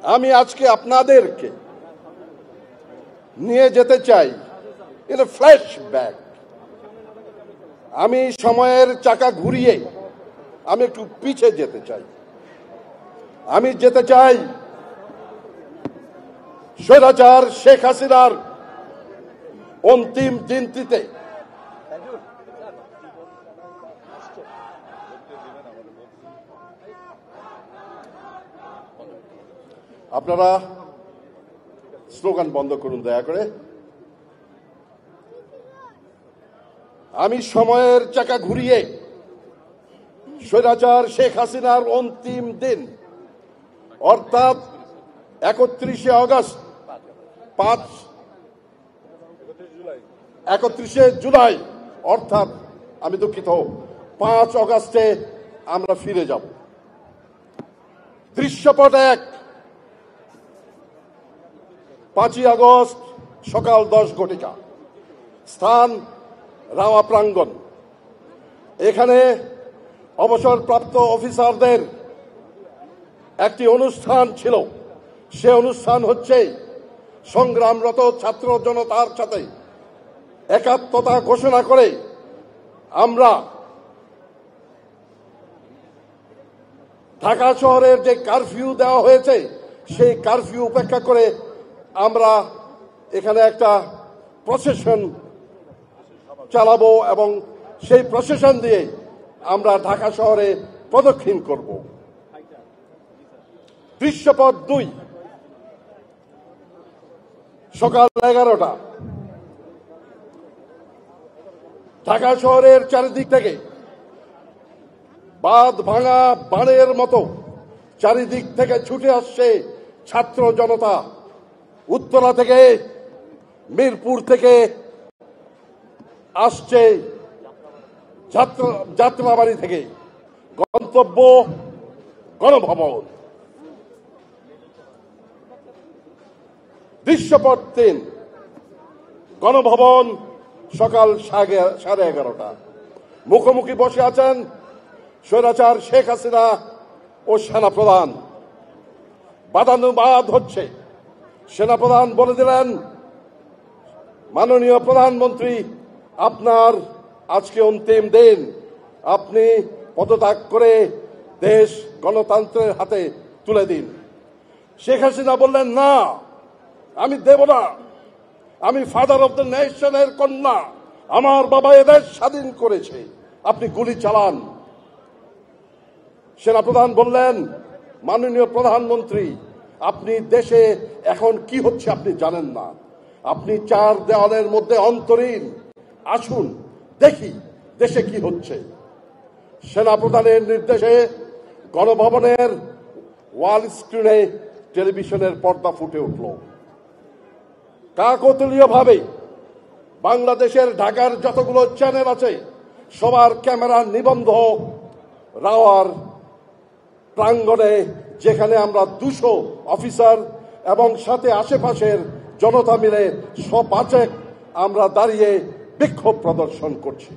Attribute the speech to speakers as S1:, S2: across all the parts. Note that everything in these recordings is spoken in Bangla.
S1: আমি আজকে আপনাদেরকে নিয়ে যেতে চাই ইন ফ্ল্যাশব্যাক। আমি সময়ের চাকা ঘুরিয়ে আমি একটু পিছে যেতে চাই। আমি যেতে চাই স্বৈরাচার শেখ হাসিনার অন্তিম দিনটিতে। আপনারা স্লোগান বন্ধ করুন দয়া করে। আমি সময়ের চাকা ঘুরিয়ে স্বৈরাচার শেখ হাসিনার অন্তিম দিন অর্থাৎ 31শে আগস্ট 31শে জুলাই অর্থাৎ আমি দুঃখিত 5 আগস্টে আমরা ফিরে যাব। দৃশ্যপট 1, 5ই আগস্ট সকাল 10 ঘটিকা, স্থান রাওয়া প্রাঙ্গণ। এখানে অবসরপ্রাপ্ত অফিসারদের একটি অনুষ্ঠান ছিল। সে অনুষ্ঠান হচ্ছে সংগ্রামরত ছাত্র জনতার সাথে একাত্মতা ঘোষণা করে আমরা ঢাকা শহরের যে কারফিউ দেওয়া হয়েছে সেই কারফিউ উপেক্ষা করে আমরা এখানে একটা প্রসেশন চালাবো এবং সেই প্রসেশন দিয়ে আমরা ঢাকা শহরে প্রদক্ষিণ করব। দৃশ্যপট 2, সকাল 11টা, ঢাকা শহরের চারিদিক থেকে বাঁধ ভাঙা বানের মতো চারিদিক থেকে ছুটে আসছে ছাত্র জনতা। উত্তরা থেকে, মিরপুর থেকে আসছে যাত্রাবাড়ি থেকে, গন্তব্য গণভবন। দৃশ্যপট 3, গণভবন সকাল 11:30টা। মুখোমুখি বসে আছেন স্বৈরাচার শেখ হাসিনা ও সেনাপ্রধান। বাদানুবাদ হচ্ছে। সেনাপ্রধান বলে দিলেন, মাননীয় প্রধানমন্ত্রী, আপনার আজকে অন্তিম দিন, আপনি পদত্যাগ করে দেশ গণতন্ত্রের হাতে তুলে দিন। শেখ হাসিনা বললেন, না, আমি দেব না। আমি ফাদার অব দ্য নেশনের কন্যা, আমার বাবা এদেশ স্বাধীন করেছে, আপনি গুলি চালান। সেনাপ্রধান বললেন, মাননীয় প্রধানমন্ত্রী, আপনি দেশে এখন কি হচ্ছে আপনি জানেন না, আপনি 4 দেওয়ালের মধ্যে অন্তরীণ, আসুন দেখি দেশে কি হচ্ছে। সেনাপ্রধানের নির্দেশে গণভবনের ওয়াল স্ক্রিনে টেলিভিশনের পর্দা ফুটে উঠল। কাকতালীয়ভাবে বাংলাদেশের ঢাকার যতগুলো চ্যানেল আছে সবার ক্যামেরা নিবন্ধ রাওয়ার প্রাঙ্গণে, যেখানে আমরা 200 অফিসার এবং সাথে আশেপাশের জনতা মিলে 105 আমরা দাঁড়িয়ে বিক্ষোভ প্রদর্শন করছি।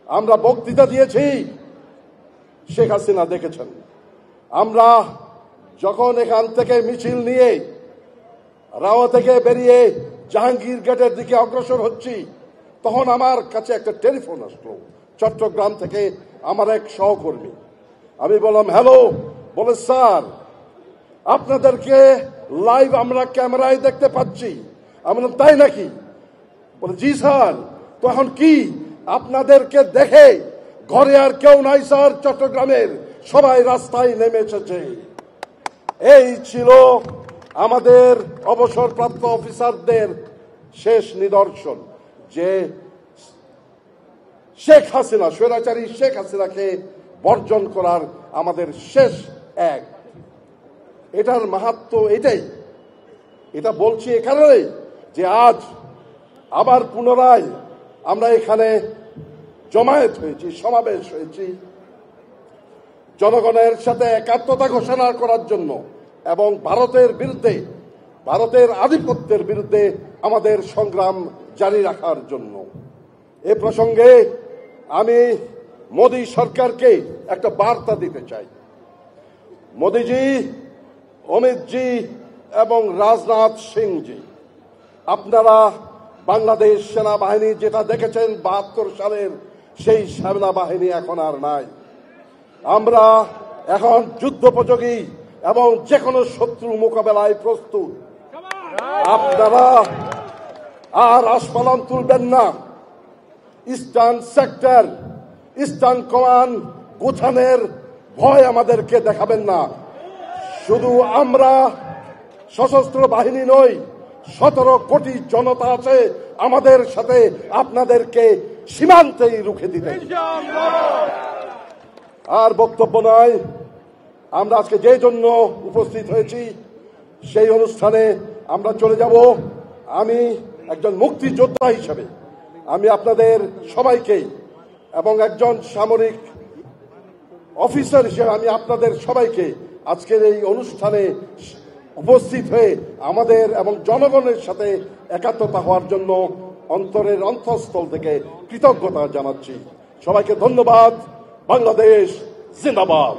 S1: আমরা বক্তৃতা দিয়েছি, শেখ হাসিনা দেখেছেন। আমরা যখন এখান থেকে মিছিল নিয়ে রাওয়া থেকে বেরিয়ে জাহাঙ্গীর গেটের দিকে অগ্রসর হচ্ছি, তখন আমার কাছে একটা টেলিফোন আসলো চট্টগ্রাম থেকে আমার এক সহকর্মী। আমি বললাম, হ্যালো। বলে, স্যার, আপনাদেরকে লাইভ আমরা ক্যামেরায় দেখতে পাচ্ছি। আমি বললাম, তাই নাকি? বলে, জি স্যার। তো এখন কি আপনাদেরকে দেখে ঘরে আর কেউ নাই স্যার, চট্টগ্রামের সবাই রাস্তায় নেমে এসেছে। এই ছিল আমাদের অবসরপ্রাপ্ত অফিসারদের শেষ নিদর্শন, যে শেখ হাসিনা, স্বৈরাচারী শেখ হাসিনাকে বর্জন করার আমাদের শেষ এক। এটার মাহাত্ম্য এটাই। এটা বলছি এখানে যে আজ আবার পুনরায় আমরা এখানে জমায়েত হয়েছি, সমাবেশ হয়েছি জনগণের সাথে একাত্মতা ঘোষণা করার জন্য এবং ভারতের বিরুদ্ধে, ভারতের আধিপত্যের বিরুদ্ধে আমাদের সংগ্রাম জারি রাখার জন্য। এ প্রসঙ্গে আমি মোদী সরকারকে একটা বার্তা দিতে চাই। মোদীজি, অমিতজি এবং রাজনাথ সিংজি, আপনারা বাংলাদেশ সেনাবাহিনী যেটা দেখেছেন ৭২ সালের সেই সেনাবাহিনী এখন আর নাই। আমরা এখন যুদ্ধোপযোগী এবং যে কোনো শত্রু মোকাবেলায় প্রস্তুত। আপনারা আর আস্ফালন তুলবেন না। ইস্টার্ন সেক্টর, ইস্টার্ন কমান্ড গোছানোর ভয় আমাদেরকে দেখাবেন না। শুধু আমরা সশস্ত্র বাহিনী নই, ১৭ কোটি জনতা আছে আমাদের সাথে আপনাদেরকে সীমান্তেই রুখে দিতে। আর বক্তব্য নয়, আমরা আজকে যে জন্য উপস্থিত হয়েছি সেই অনুষ্ঠানে আমরা চলে যাব। আমি একজন মুক্তিযোদ্ধা হিসেবে আমি আপনাদের সবাইকে এবং একজন সামরিক অফিসার হিসেবে আমি আপনাদের সবাইকে আজকের এই অনুষ্ঠানে উপস্থিত হয়ে আমাদের এবং জনগণের সাথে একাত্মতা হওয়ার জন্য অন্তরের অন্তঃস্থল থেকে কৃতজ্ঞতা জানাচ্ছি। সবাইকে ধন্যবাদ। বাংলাদেশ জিন্দাবাদ।